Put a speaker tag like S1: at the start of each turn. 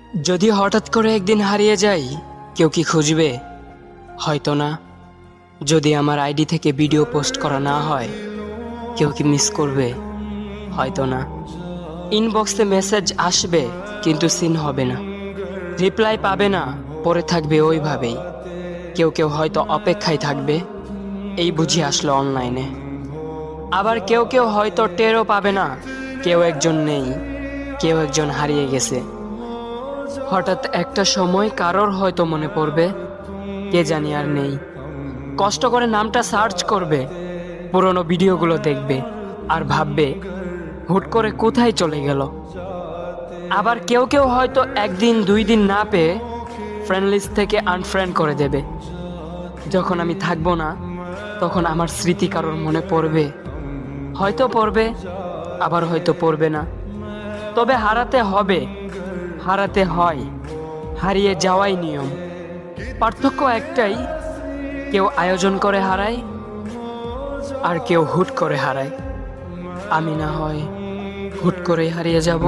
S1: যদি হঠাৎ করে একদিন হারিয়ে যাই, কেউ কি খুঁজবে? হয়তো না। যদি আমার আইডি থেকে ভিডিও পোস্ট করা না হয়, কেউ কি মিস করবে? হয়তো না। ইনবক্সে মেসেজ আসবে কিন্তু সিন হবে না, রিপ্লাই পাবে না, পড়ে থাকবে ওইভাবেই। কেউ কেউ হয়তো অপেক্ষায় থাকবে, এই বুঝি আসলো অনলাইনে। আবার কেউ কেউ হয়তো টেরও পাবে না, কেউ একজন নেই, কেউ একজন হারিয়ে গেছে। হঠাৎ একটা সময় কারোর হয়তো মনে পড়বে, কে জানি আর নেই। কষ্ট করে নামটা সার্চ করবে, পুরনো ভিডিওগুলো দেখবে আর ভাববে হুট করে কোথায় চলে গেল। আবার কেউ কেউ হয়তো একদিন দুই দিন না পেয়ে ফ্রেন্ড লিস্ট থেকে আনফ্রেন্ড করে দেবে। যখন আমি থাকবো না, তখন আমার স্মৃতি কারোর মনে পড়বে, হয়তো পড়বে, আবার হয়তো পড়বে না। তবে হারাতে হবে, হারাতে হয়, হারিয়ে যাওয়াই নিয়ম। পার্থক্য একটাই, কেউ আয়োজন করে হারায় আর কেউ হুট করে হারায়। আমি না হয় হুট করেই হারিয়ে যাব।